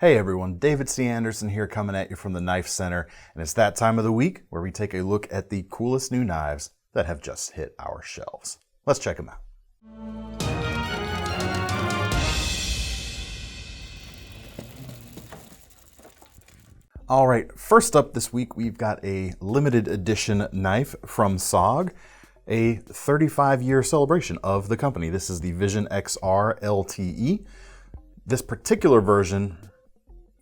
Hey everyone, David C. Anderson here coming at you from the KnifeCenter, and it's that time of the week where we take a look at the coolest new knives that have just hit our shelves. Let's check them out. Alright, first up this week we've got a limited edition knife from SOG, a 35-year celebration of the company. This is the Vision XR LTE. This particular version,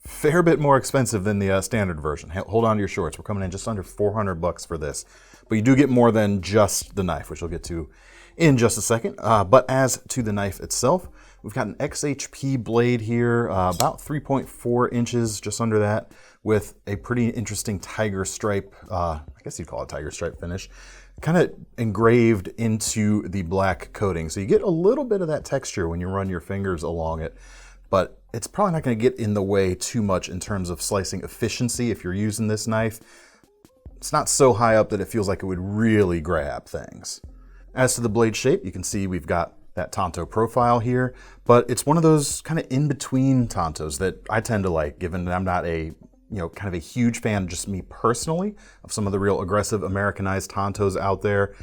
fair bit more expensive than the standard version. Hold on to your shorts. We're coming in just under $400 for this. But you do get more than just the knife, which we'll get to in just a second. But as to the knife itself, we've got an XHP blade here, about 3.4 inches, just under that, with a pretty interesting tiger stripe, I guess you'd call it tiger stripe finish, kind of engraved into the black coating. So you get a little bit of that texture when you run your fingers along it, but it's probably not going to get in the way too much in terms of slicing efficiency if you're using this knife. It's not so high up that it feels like it would really grab things. As to the blade shape, you can see we've got that Tanto profile here, but it's one of those kind of in-between Tantos that I tend to like, given that I'm not a kind of a huge fan, just me personally, of some of the real aggressive Americanized Tantos out there.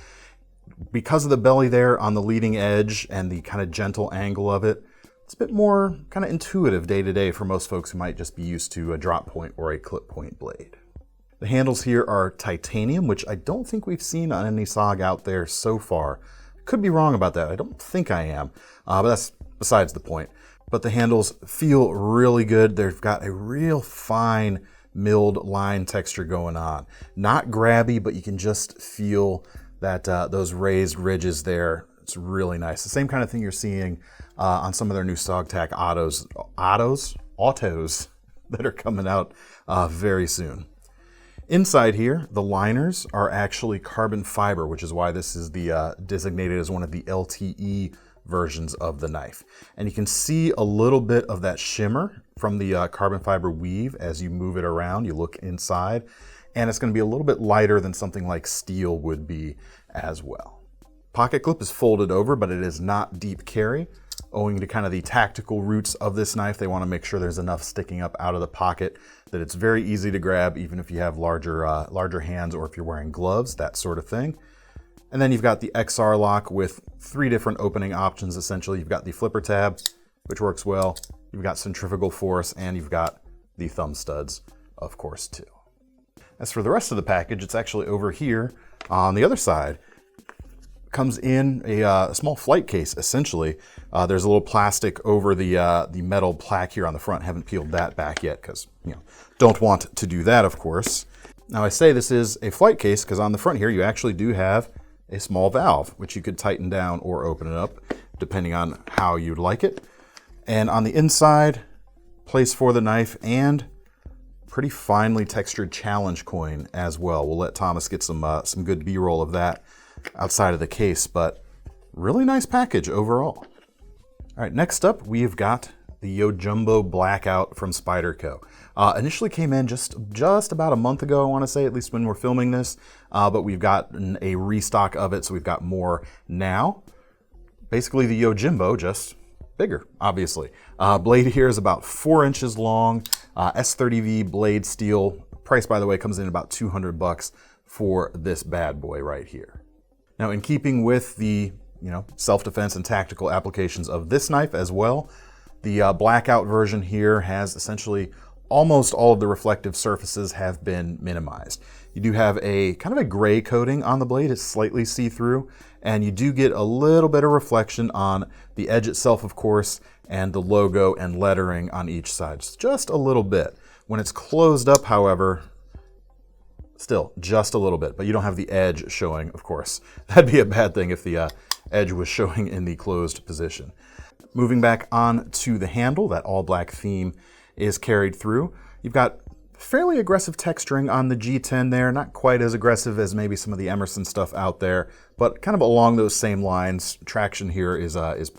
Because of the belly there on the leading edge and the kind of gentle angle of it, it's a bit more kind of intuitive day to day for most folks who might just be used to a drop point or a clip point blade. The handles here are titanium, which I don't think we've seen on any SOG out there so far. Could be wrong about that. I don't think I am, but that's besides the point. But the handles feel really good. They've got a real fine milled line texture going on. Not grabby, but you can just feel that those raised ridges there. It's really nice. The same kind of thing you're seeing on some of their new SOGTAC autos that are coming out very soon. Inside here, the liners are actually carbon fiber, which is why this is the designated as one of the LTE versions of the knife. And you can see a little bit of that shimmer from the carbon fiber weave as you move it around. You look inside, and it's going to be a little bit lighter than something like steel would be as well. Pocket clip is folded over, but it is not deep carry. Owing to kind of the tactical roots of this knife, they want to make sure there's enough sticking up out of the pocket that it's very easy to grab, even if you have larger hands or if you're wearing gloves, that sort of thing. And then you've got the XR lock with 3 different opening options, essentially. You've got the flipper tab, which works well. You've got centrifugal force, and you've got the thumb studs, of course, too. As for the rest of the package, it's actually over here on the other side. Comes in a small flight case, essentially. There's a little plastic over the metal plaque here on the front. Haven't peeled that back yet because, don't want to do that, of course. Now, I say this is a flight case because on the front here, you actually do have a small valve, which you could tighten down or open it up, depending on how you'd like it. And on the inside, place for the knife and pretty finely textured challenge coin as well. We'll let Thomas get some good B-roll of that outside of the case, but really nice package overall. All right, next up we've got the Yojumbo Blackout from Spyderco. Initially came in just about a month ago, I want to say, at least when we're filming this, but we've gotten a restock of it, so we've got more now. Basically the Yojumbo, just bigger, obviously. Blade here is about 4 inches long, S30V blade steel. Price, by the way, comes in about $200 for this bad boy right here. Now, in keeping with the self-defense and tactical applications of this knife as well, the Blackout version here has essentially almost all of the reflective surfaces have been minimized. You do have a kind of a gray coating on the blade. It's slightly see-through, and you do get a little bit of reflection on the edge itself, of course, and the logo and lettering on each side. Just a little bit. When it's closed up, however, still just a little bit, but you don't have the edge showing, of course. That'd be a bad thing if the edge was showing in the closed position. Moving back on to the handle, that all black theme is carried through. You've got fairly aggressive texturing on the G10 there, not quite as aggressive as maybe some of the Emerson stuff out there, but kind of along those same lines. Traction here is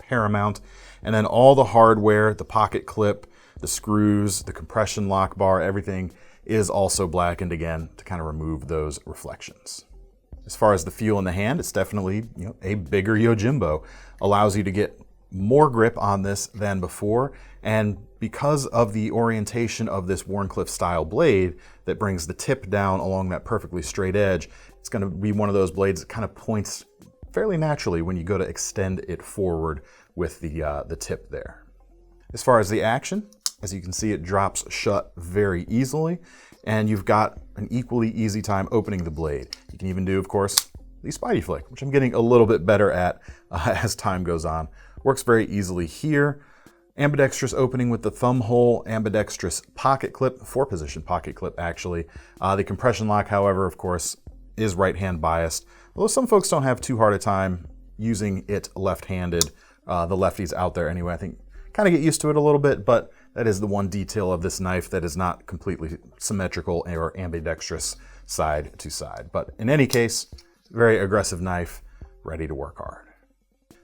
paramount. And then all the hardware, the pocket clip, the screws, the compression lock bar, everything is also blackened again to kind of remove those reflections. As far as the feel in the hand, it's definitely a bigger Yojumbo. Allows you to get more grip on this than before, and because of the orientation of this Wharncliffe style blade that brings the tip down along that perfectly straight edge, it's going to be one of those blades that kind of points fairly naturally when you go to extend it forward with the tip there. As far as the action, as you can see, it drops shut very easily, and you've got an equally easy time opening the blade. You can even do, of course, the Spidey flick, which I'm getting a little bit better at as time goes on. Works very easily here. Ambidextrous opening with the thumb hole, ambidextrous pocket clip, 4-position pocket clip actually. The compression lock, however, of course, is right-hand biased, although some folks don't have too hard a time using it left-handed. The lefties out there anyway, I think, kind of get used to it a little bit, but that is the one detail of this knife that is not completely symmetrical or ambidextrous side to side. But in any case, very aggressive knife, ready to work hard.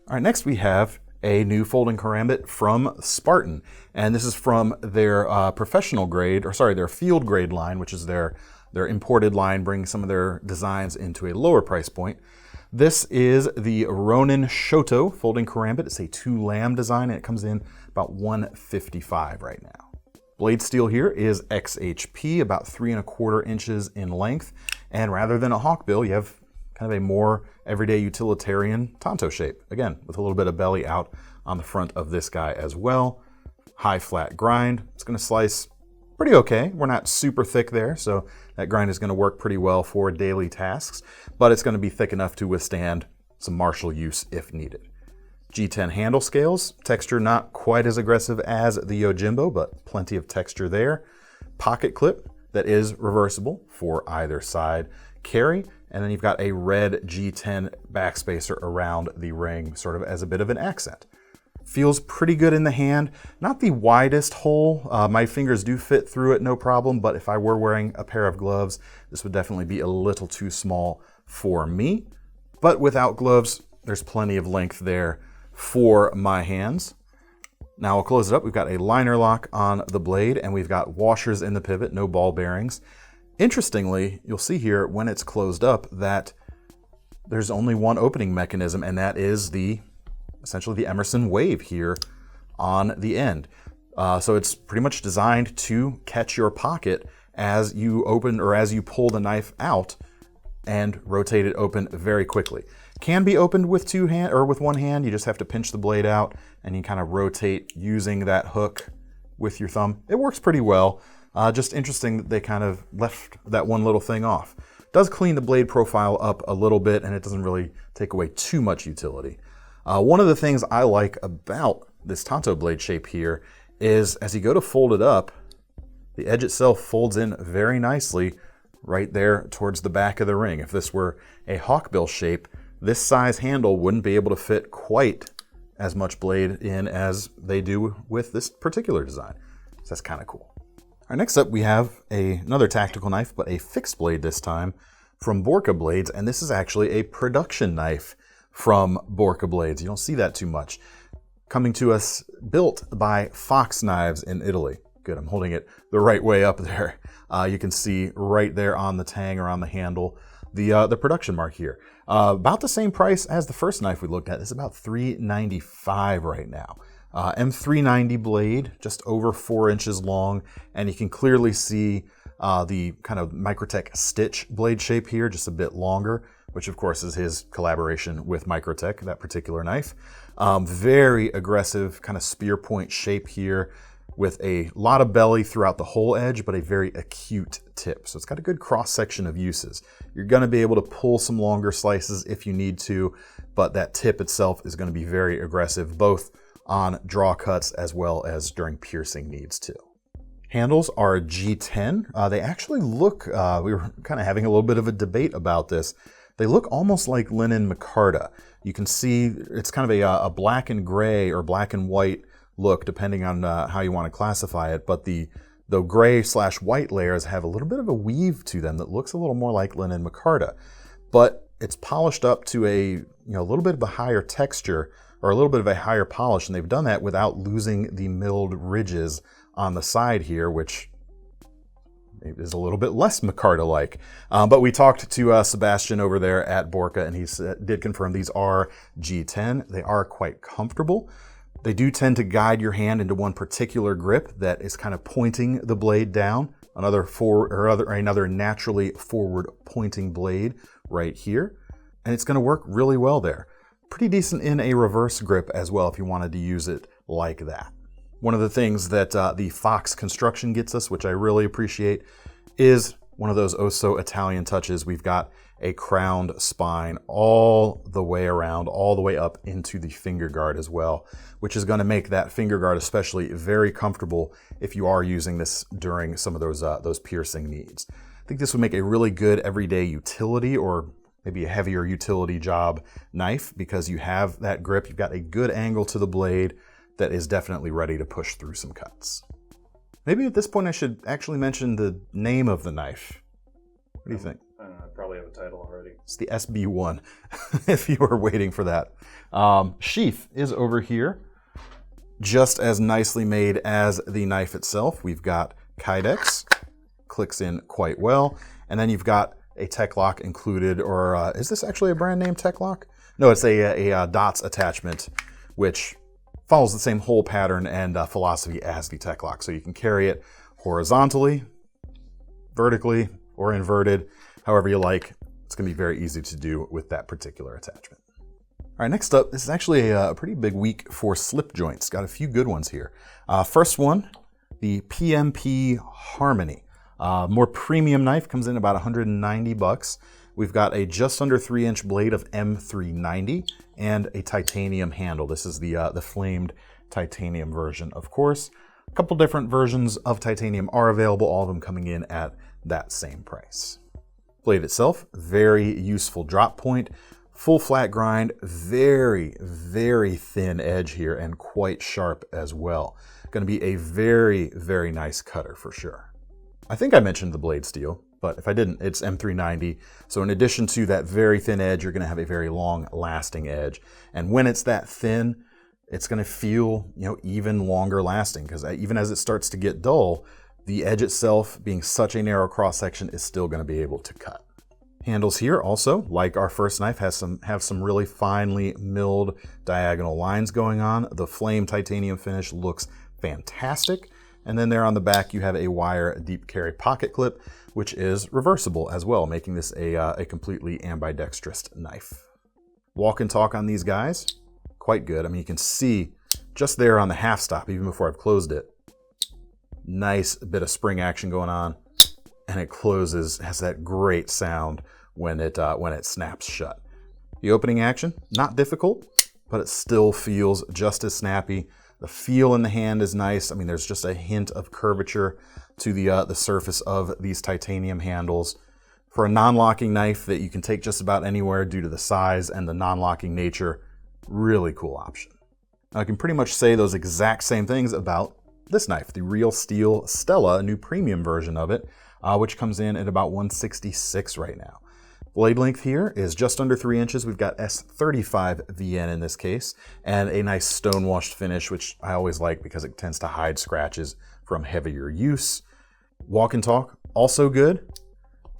All right, next we have a new folding karambit from Spartan, and this is from their professional grade, or sorry, their field grade line, which is their imported line, bringing some of their designs into a lower price point. This is the Ronin Shoto folding karambit. It's a 2-lamb design, and it comes in about $155 right now. Blade steel here is XHP, about 3¼ inches in length, and rather than a hawkbill, you have kind of a more everyday utilitarian tanto shape. Again, with a little bit of belly out on the front of this guy as well. High flat grind. It's going to slice pretty okay. We're not super thick there, so that grind is going to work pretty well for daily tasks, but it's going to be thick enough to withstand some martial use if needed. G10 handle scales. Texture not quite as aggressive as the Yojumbo, but plenty of texture there. Pocket clip that is reversible for either side. Carry. And then you've got a red G10 backspacer around the ring, sort of as a bit of an accent. Feels pretty good in the hand. Not the widest hole. My fingers do fit through it, no problem, but if I were wearing a pair of gloves, this would definitely be a little too small for me. But without gloves, there's plenty of length there for my hands. Now I'll close it up. We've got a liner lock on the blade, and we've got washers in the pivot, no ball bearings. Interestingly, you'll see here when it's closed up that there's only one opening mechanism, and that is essentially the Emerson wave here on the end. So it's pretty much designed to catch your pocket as you open or as you pull the knife out and rotate it open very quickly. Can be opened with with one hand. You just have to pinch the blade out and you kind of rotate using that hook with your thumb. It works pretty well. Just interesting that they kind of left that one little thing off. Does clean the blade profile up a little bit, and it doesn't really take away too much utility. One of the things I like about this tanto blade shape here is as you go to fold it up, the edge itself folds in very nicely right there towards the back of the ring. If this were a hawkbill shape, this size handle wouldn't be able to fit quite as much blade in as they do with this particular design. So that's kind of cool. All right, next up we have another tactical knife, but a fixed blade this time from Borka Blades, and this is actually a production knife from Borka Blades. You don't see that too much. Coming to us, built by Fox Knives in Italy. Good, I'm holding it the right way up there. You can see right there on the tang or on the handle the production mark here. About the same price as the first knife we looked at. It's about $395 right now. M390 blade, just over 4 inches long, and you can clearly see the kind of Microtech stitch blade shape here, just a bit longer, which of course is his collaboration with Microtech, that particular knife. Very aggressive kind of spear point shape here with a lot of belly throughout the whole edge, but a very acute tip. So it's got a good cross section of uses. You're gonna be able to pull some longer slices if you need to, but that tip itself is gonna be very aggressive, both on draw cuts as well as during piercing needs too. Handles are G10. They actually look, we were kind of having a little bit of a debate about this. They look almost like linen micarta. You can see it's kind of a black and gray or black and white look, depending on how you want to classify it, but the gray/white layers have a little bit of a weave to them that looks a little more like linen micarta, but it's polished up to a little bit of a higher texture or a little bit of a higher polish, and they've done that without losing the milled ridges on the side here, which is a little bit less micarta-like. But we talked to Sebastian over there at Borka, and he did confirm these are G10. They are quite comfortable. They do tend to guide your hand into one particular grip that is kind of pointing the blade down. Another naturally forward pointing blade right here. And it's going to work really well there. Pretty decent in a reverse grip as well if you wanted to use it like that. One of the things that the Fox construction gets us, which I really appreciate, is one of those oh-so Italian touches. We've got a crowned spine all the way around, all the way up into the finger guard as well, which is going to make that finger guard especially very comfortable if you are using this during some of those piercing needs. I think this would make a really good everyday utility or maybe a heavier utility job knife because you have that grip, you've got a good angle to the blade that is definitely ready to push through some cuts. Maybe at this point I should actually mention the name of the knife. What do you think? I probably have a title already. It's the SB1, if you were waiting for that. Sheath is over here, just as nicely made as the knife itself. We've got Kydex, clicks in quite well, and then you've got a TechLock included, or is this actually a brand name TechLock? No, it's a dots attachment, which follows the same hole pattern and philosophy as the TechLock. So you can carry it horizontally, vertically, or inverted, however you like. It's going to be very easy to do with that particular attachment. All right, next up, this is actually a pretty big week for slip joints. Got a few good ones here. First one, the PMP Harmony. More premium knife, comes in about 190 bucks. We've got a just under 3-inch blade of M390 and a titanium handle. This is the flamed titanium version, of course. A couple different versions of titanium are available, all of them coming in at that same price. Blade itself, very useful drop point, full flat grind, very, very thin edge here and quite sharp as well. Going to be a very, very nice cutter for sure. I think I mentioned the blade steel, but if I didn't, it's M390. So in addition to that very thin edge, you're going to have a very long lasting edge. And when it's that thin, it's going to feel, even longer lasting, because even as it starts to get dull, the edge itself, being such a narrow cross section, is still going to be able to cut. Handles here also, like our first knife, have some really finely milled diagonal lines going on. The flame titanium finish looks fantastic. And then there on the back, you have a wire deep carry pocket clip, which is reversible as well, making this a completely ambidextrous knife. Walk and talk on these guys, quite good. I mean, you can see just there on the half stop, even before I've closed it, nice bit of spring action going on, and it closes, has that great sound when it snaps shut. The opening action, not difficult, but it still feels just as snappy. The feel in the hand is nice. I mean, there's just a hint of curvature to the surface of these titanium handles. For a non-locking knife that you can take just about anywhere due to the size and the non-locking nature, really cool option. Now, I can pretty much say those exact same things about this knife, the Real Steel Stella, a new premium version of it, which comes in at about $166 right now. Blade length here is just under 3 inches. We've got S35 VN in this case, and a nice stone-washed finish, which I always like because it tends to hide scratches from heavier use. Walk and talk, also good.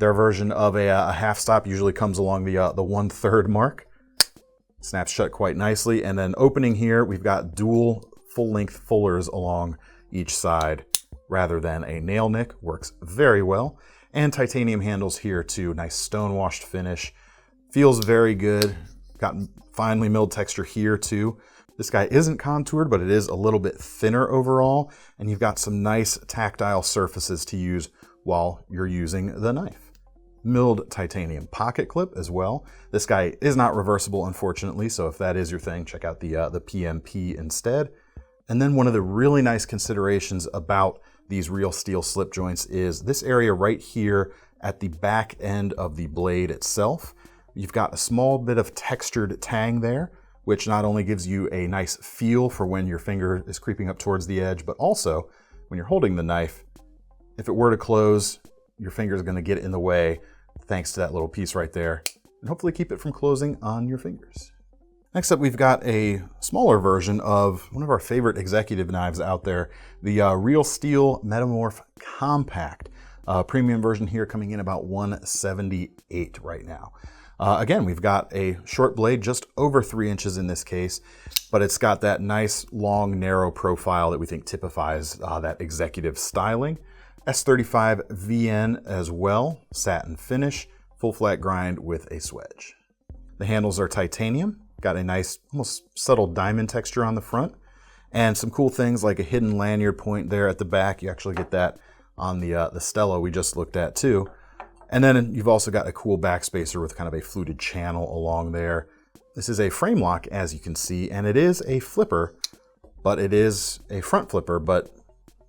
Their version of a half stop usually comes along the 1/3 mark. Snaps shut quite nicely. And then opening here, we've got dual full-length fullers along each side rather than a nail nick. Works very well. And titanium handles here too. Nice stone-washed finish. Feels very good. Got finely milled texture here too. This guy isn't contoured, but it is a little bit thinner overall. And you've got some nice tactile surfaces to use while you're using the knife. Milled titanium pocket clip as well. This guy is not reversible, unfortunately, so if that is your thing, check out the PMP instead. And then one of the really nice considerations about these Real Steel slip joints is this area right here at the back end of the blade itself. You've got a small bit of textured tang there, which not only gives you a nice feel for when your finger is creeping up towards the edge, but also when you're holding the knife, if it were to close, your finger is going to get in the way thanks to that little piece right there, and hopefully keep it from closing on your fingers. Next up, we've got a smaller version of one of our favorite executive knives out there, the Real Steel Metamorph Compact. Premium version here coming in about $178 right now. Again, we've got a short blade, just over 3 inches in this case, but it's got that nice, long, narrow profile that we think typifies that executive styling. S35 VN as well, satin finish, full flat grind with a swedge. The handles are titanium, got a nice, almost subtle diamond texture on the front, and some cool things like a hidden lanyard point there at the back. You actually get that on the Stella we just looked at too. And then you've also got a cool backspacer with kind of a fluted channel along there. This is a frame lock, as you can see, and it is a flipper, but it is a front flipper, but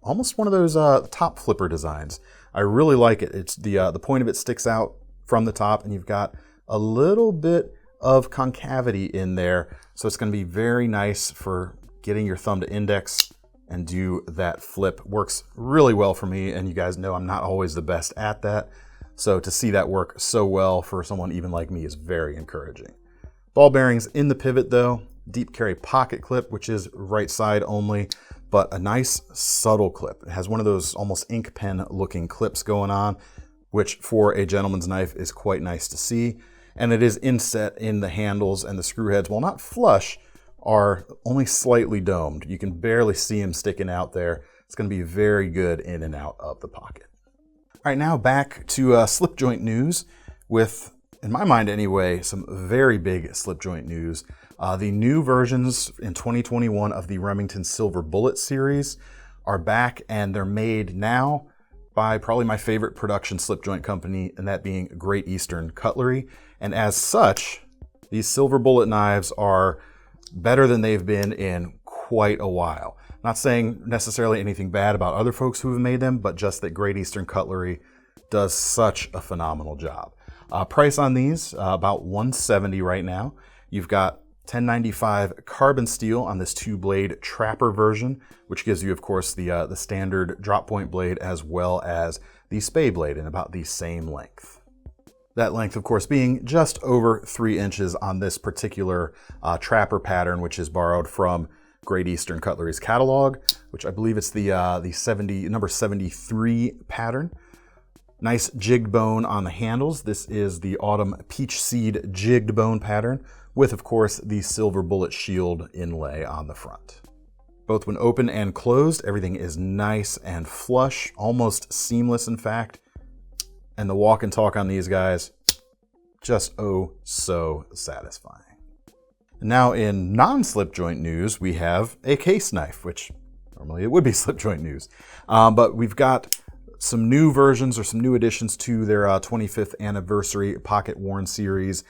almost one of those top flipper designs. I really like it. It's the point of it sticks out from the top, and you've got a little bit of concavity in there, so it's going to be very nice for getting your thumb to index and do that flip. Works really well for me, and you guys know I'm not always the best at that. So to see that work so well for someone even like me is very encouraging. Ball bearings in the pivot though, deep carry pocket clip, which is right side only, but a nice subtle clip. It has one of those almost ink pen looking clips going on, which for a gentleman's knife is quite nice to see. And it is inset in the handles, and the screw heads, while not flush, are only slightly domed. You can barely see them sticking out there. It's going to be very good in and out of the pocket. All right, now back to slip joint news with, in my mind anyway, some very big slip joint news. The new versions in 2021 of the Remington Silver Bullet series are back, and they're made now by probably my favorite production slip joint company, and that being Great Eastern Cutlery. And as such, these Silver Bullet knives are better than they've been in quite a while. Not saying necessarily anything bad about other folks who have made them, but just that Great Eastern Cutlery does such a phenomenal job. Price on these, about $170 right now. You've got $10.95 carbon steel on this 2-blade Trapper version, which gives you, of course, the standard drop point blade as well as the spay blade in about the same length. That length, of course, being just over 3 inches on this particular Trapper pattern, which is borrowed from Great Eastern Cutlery's catalog, which I believe it's the number 73 pattern. Nice jigged bone on the handles. This is the Autumn Peach Seed jigged bone pattern with, of course, the Silver Bullet shield inlay on the front. Both when open and closed, everything is nice and flush, almost seamless, in fact. And the walk and talk on these guys, just oh so satisfying. Now in non-slip joint news, we have a case knife, which normally it would be slip joint news. But we've got some new versions or some new additions to their 25th anniversary pocket worn series.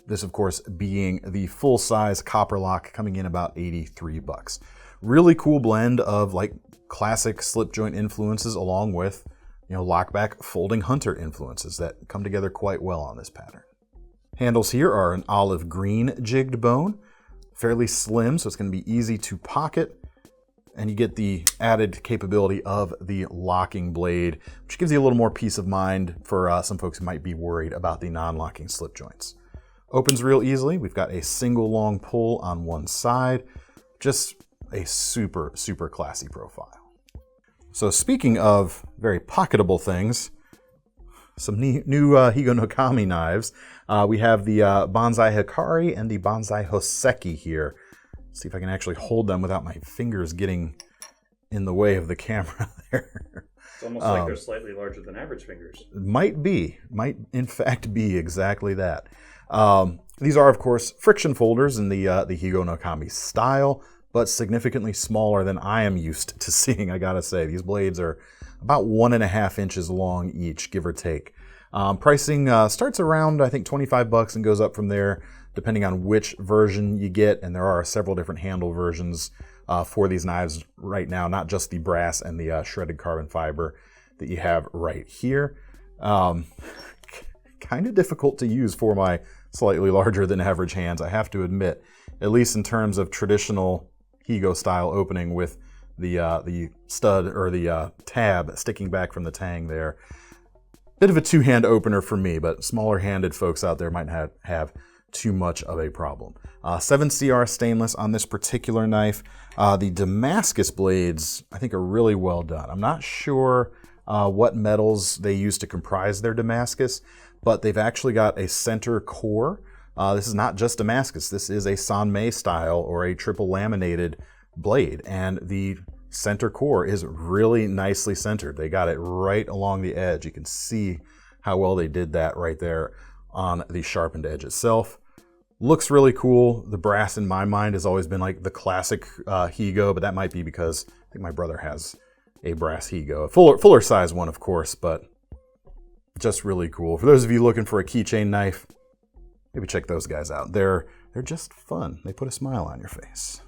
This, of course, being the full-size CopperLock, coming in about $83. Really cool blend of like classic slip joint influences along with, you know, lockback folding hunter influences that come together quite well on this pattern. Handles here are an olive green jigged bone, fairly slim, so it's going to be easy to pocket. And you get the added capability of the locking blade, which gives you a little more peace of mind for some folks who might be worried about the non-locking slip joints. Opens real easily. We've got a single long pull on one side. Just a super, super classy profile. So speaking of very pocketable things, some new Higonokami knives. We have the Bonsai Hikari and the Bonsai Hoseki here. See if I can actually hold them without my fingers getting in the way of the camera there. It's almost like they're slightly larger than average fingers. Might in fact be exactly that. These are, of course, friction folders in the Higonokami style, but significantly smaller than I am used to seeing, I gotta say. These blades are about 1.5 inches long each, give or take. Pricing starts around, I think, $25 and goes up from there, depending on which version you get. And there are several different handle versions for these knives right now, not just the brass and the shredded carbon fiber that you have right here. Kind of difficult to use for my slightly larger than average hands, I have to admit, at least in terms of traditional Higo style opening with the stud or the tab sticking back from the tang there. Bit of a two-hand opener for me, but smaller handed folks out there might have too much of a problem. 7CR stainless on this particular knife. The Damascus blades, I think, are really well done. I'm not sure what metals they use to comprise their Damascus, but they've actually got a center core. This is not just Damascus. This is a Sanmei style or a triple laminated blade, and the center core is really nicely centered. They got it right along the edge. You can see how well they did that right there on the sharpened edge itself. Looks really cool. The brass in my mind has always been like the classic Higo, but that might be because I think my brother has a brass Higo. A fuller size one, of course, but just really cool. For those of you looking for a keychain knife, maybe check those guys out. They're just fun. They put a smile on your face.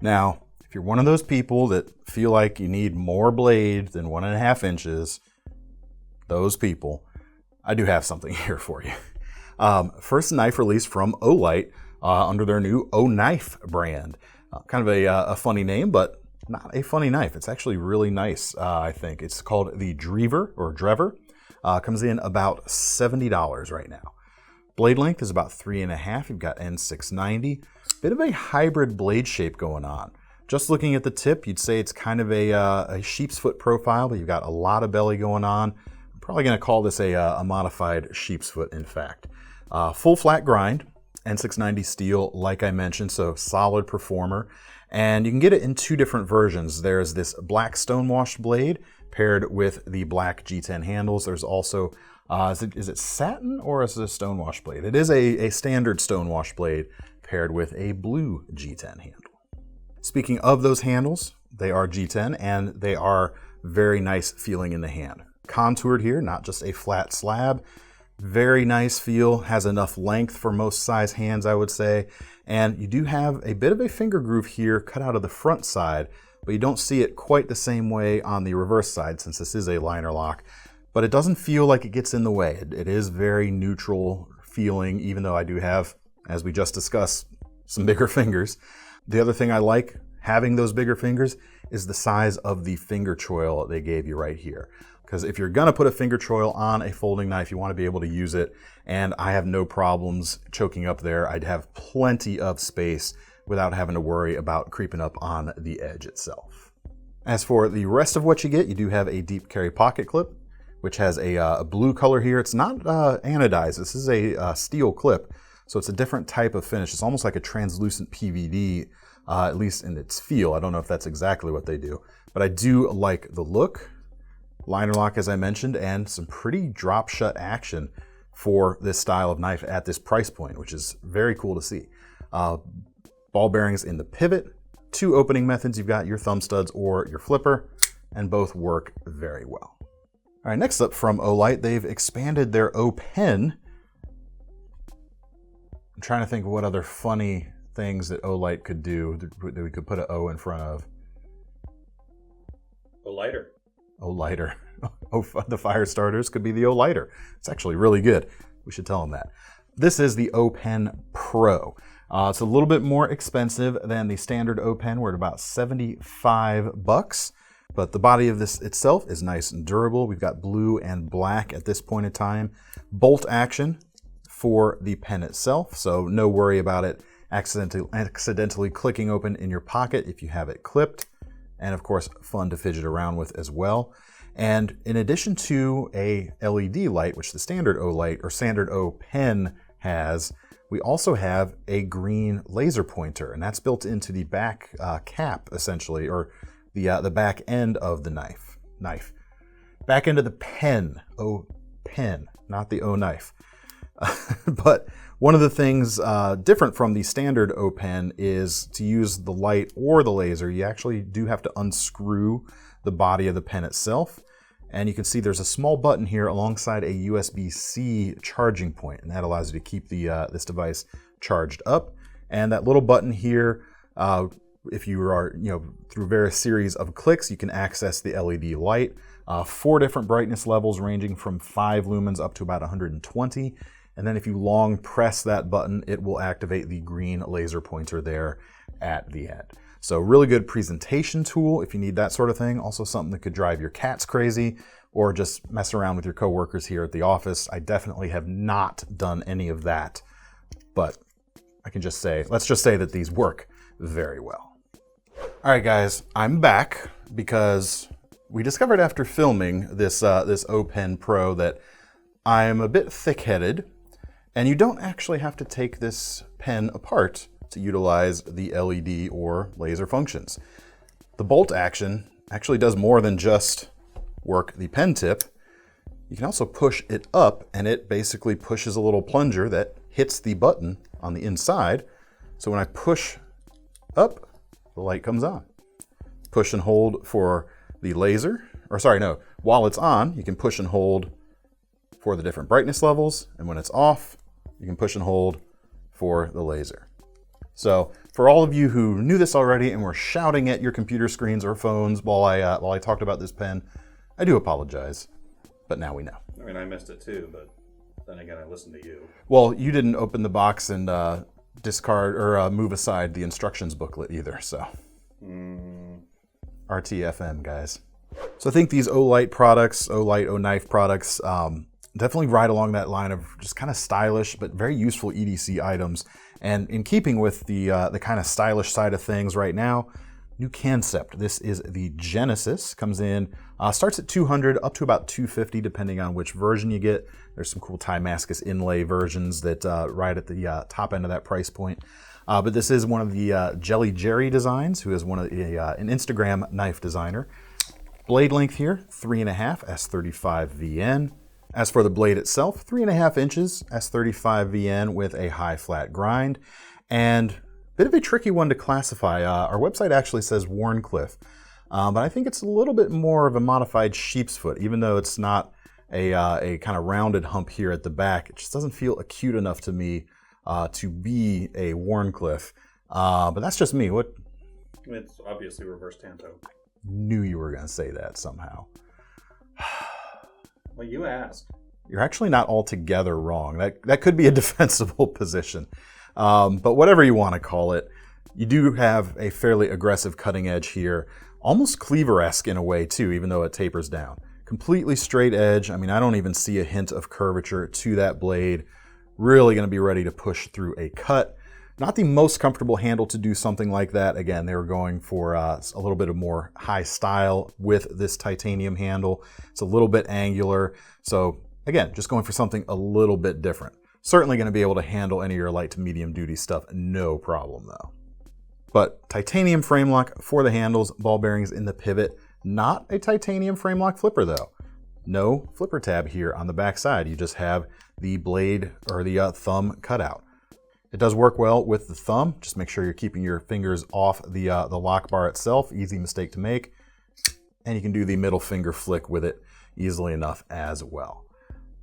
Now, if you're one of those people that feel like you need more blade than 1.5 inches, those people, I do have something here for you. First knife release from Olight under their new Oknife brand. Kind of a funny name, but not a funny knife. It's actually really nice, I think. It's called the Drever. Comes in about $70 right now. Blade length is about 3.5. You've got N690. Bit of a hybrid blade shape going on. Just looking at the tip, you'd say it's kind of a sheep's foot profile, but you've got a lot of belly going on. I'm probably going to call this a modified sheep's foot, in fact. Full flat grind, N690 steel, like I mentioned, so solid performer. And you can get it in 2 different versions. There's this black stonewashed blade paired with the black G10 handles. There's also, is it satin or is it a stonewashed blade? It is a standard stonewashed blade paired with a blue G10 handle. Speaking of those handles, they are G10 and they are very nice feeling in the hand. Contoured here, not just a flat slab. Very nice feel, has enough length for most size hands, I would say. And you do have a bit of a finger groove here cut out of the front side, but you don't see it quite the same way on the reverse side since this is a liner lock. But it doesn't feel like it gets in the way. It is very neutral feeling, even though I do have, as we just discussed, some bigger fingers. The other thing I like having those bigger fingers is the size of the finger choil they gave you right here. Because if you're gonna put a finger choil on a folding knife, you wanna be able to use it, and I have no problems choking up there. I'd have plenty of space without having to worry about creeping up on the edge itself. As for the rest of what you get, you do have a deep carry pocket clip, which has a blue color here. It's not anodized, this is a steel clip, so it's a different type of finish. It's almost like a translucent PVD, at least in its feel. I don't know if that's exactly what they do, but I do like the look. Liner lock, as I mentioned, and some pretty drop shut action for this style of knife at this price point, which is very cool to see. Ball bearings in the pivot, 2 opening methods. You've got your thumb studs or your flipper, and both work very well. All right, next up from Olight, they've expanded their O'Pen. I'm trying to think of what other funny things that Olight could do that we could put an O in front of. Olighter. Olighter. Oh, the fire starters could be the Olighter. It's actually really good. We should tell them that. This is the O'Pen Pro. It's a little bit more expensive than the standard O'Pen. We're at about $75, but the body of this itself is nice and durable. We've got blue and black at this point in time. Bolt action for the pen itself, so no worry about it accidentally clicking open in your pocket if you have it clipped. And of course, fun to fidget around with as well. And in addition to a LED light, which the standard Olight or standard O'Pen has, we also have a green laser pointer, and that's built into the back cap, essentially, or the back end of the knife. Back end of the pen, O'Pen, not the O-knife. But one of the things different from the standard O'Pen is to use the light or the laser, you actually do have to unscrew the body of the pen itself. And you can see there's a small button here alongside a USB-C charging point, and that allows you to keep this device charged up. And that little button here, if you are, through various series of clicks, you can access the LED light. 4 different brightness levels ranging from 5 lumens up to about 120. And then if you long press that button, it will activate the green laser pointer there at the end. So really good presentation tool if you need that sort of thing. Also something that could drive your cats crazy or just mess around with your coworkers here at the office. I definitely have not done any of that, but I can just say, let's just say that these work very well. All right, guys, I'm back because we discovered after filming this O'Pen Pro that I'm a bit thick-headed, and you don't actually have to take this pen apart to utilize the LED or laser functions. The bolt action actually does more than just work the pen tip. You can also push it up, and it basically pushes a little plunger that hits the button on the inside. So when I push up, the light comes on. Push and hold for the laser, or sorry, no, while it's on, you can push and hold for the different brightness levels, and when it's off, you can push and hold for the laser. So for all of you who knew this already and were shouting at your computer screens or phones while I talked about this pen, I do apologize, but now we know. I mean, I missed it too, but then again, I listened to you. Well, you didn't open the box and discard or move aside the instructions booklet either, so. RTFM, guys. So I think these Olight products, Oknife products, definitely ride along that line of just kind of stylish but very useful EDC items. And in keeping with the kind of stylish side of things right now, new Kansept. This is the Genesis. Comes in, starts at 200 up to about 250 depending on which version you get. There's some cool Damascus inlay versions that right at the top end of that price point. But this is one of the Jelly Jerry designs, who is an Instagram knife designer. Blade length here, 3.5 S35 VN. As for the blade itself, 3.5 inches S35 VN with a high flat grind, and a bit of a tricky one to classify. Our website actually says Wharncliffe, but I think it's a little bit more of a modified sheep's foot, even though it's not a kind of rounded hump here at the back. It just doesn't feel acute enough to me to be a Wharncliffe, but that's just me. What? It's obviously reverse Tanto. Knew you were going to say that somehow. Well, you asked. You're actually not altogether wrong. That could be a defensible position. But whatever you want to call it, you do have a fairly aggressive cutting edge here. Almost cleaver-esque in a way, too, even though it tapers down. Completely straight edge. I mean, I don't even see a hint of curvature to that blade. Really going to be ready to push through a cut. Not the most comfortable handle to do something like that. Again, they were going for a little bit of more high style with this titanium handle. It's a little bit angular. So again, just going for something a little bit different. Certainly going to be able to handle any of your light to medium duty stuff, no problem though. But titanium frame lock for the handles, ball bearings in the pivot. Not a titanium frame lock flipper though. No flipper tab here on the back side. You just have the blade or the thumb cutout. It does work well with the thumb. Just make sure you're keeping your fingers off the lock bar itself. Easy mistake to make. And you can do the middle finger flick with it easily enough as well.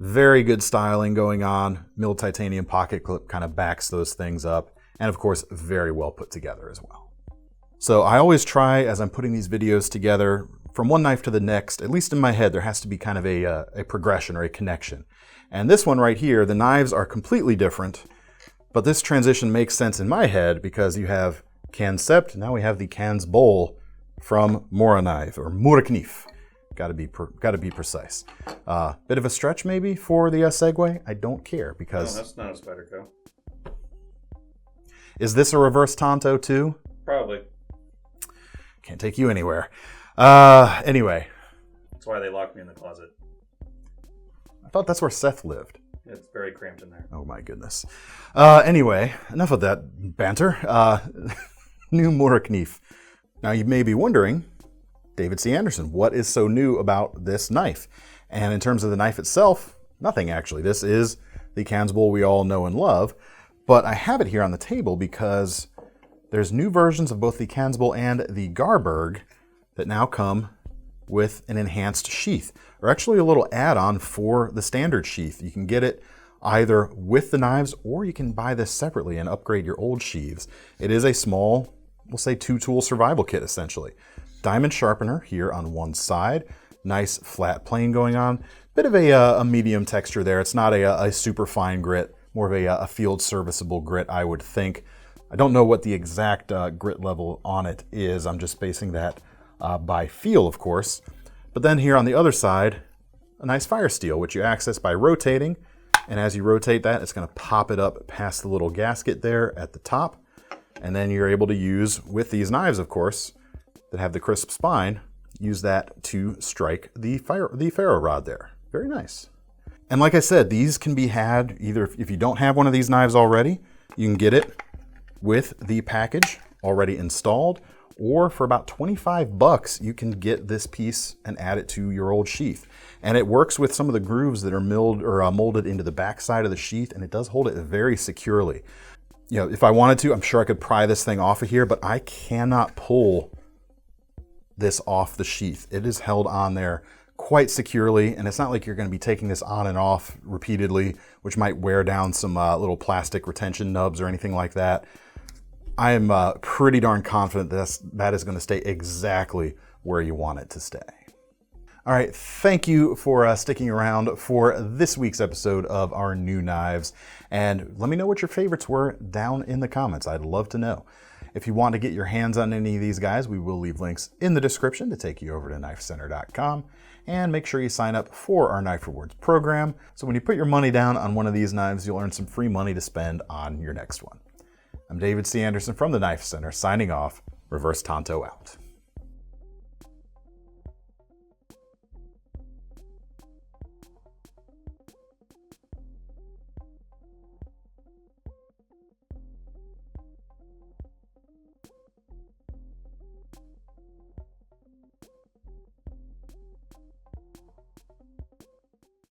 Very good styling going on. Milled titanium pocket clip kind of backs those things up. And of course, very well put together as well. So I always try, as I'm putting these videos together, from one knife to the next, at least in my head, there has to be kind of a progression or a connection. And this one right here, the knives are completely different. But this transition makes sense in my head because you have Kansept, now we have the Kansbol from Morakniv, or Morakniv. Got to be precise. Bit of a stretch maybe for the segue. I don't care because... No, that's not a Spyderco. Is this a reverse Tanto too? Probably. Can't take you anywhere. Anyway. That's why they locked me in the closet. I thought that's where Seth lived. It's very cramped in there. Oh my goodness. Anyway, enough of that banter. New Morakniv. Now you may be wondering, David C. Anderson, what is so new about this knife? And in terms of the knife itself, nothing actually. This is the Kansbol we all know and love, but I have it here on the table because there's new versions of both the Kansbol and the Garberg that now come with an enhanced sheath, or actually a little add-on for the standard sheath. You can get it either with the knives, or you can buy this separately and upgrade your old sheaths. It is a small, we'll say 2-tool survival kit essentially. Diamond sharpener here on one side, nice flat plane going on, bit of a medium texture there. It's not a super fine grit, more of a field serviceable grit, I would think. I don't know what the exact grit level on it is. I'm just basing that by feel, of course. But then here on the other side, a nice fire steel, which you access by rotating. And as you rotate that, it's going to pop it up past the little gasket there at the top. And then you're able to use, with these knives, of course, that have the crisp spine, use that to strike the ferro rod there. Very nice. And like I said, these can be had either if you don't have one of these knives already, you can get it with the package already installed, or for about 25 bucks, you can get this piece and add it to your old sheath. And it works with some of the grooves that are milled or molded into the back side of the sheath, and it does hold it very securely. You know, if I wanted to, I'm sure I could pry this thing off of here, but I cannot pull this off the sheath. It is held on there quite securely, and it's not like you're going to be taking this on and off repeatedly, which might wear down some little plastic retention nubs or anything like that. I am pretty darn confident that is going to stay exactly where you want it to stay. All right, thank you for sticking around for this week's episode of our new knives. And let me know what your favorites were down in the comments. I'd love to know. If you want to get your hands on any of these guys, we will leave links in the description to take you over to KnifeCenter.com. And make sure you sign up for our Knife Rewards program. So when you put your money down on one of these knives, you'll earn some free money to spend on your next one. I'm David C. Anderson from the Knife Center, signing off. Reverse Tonto out.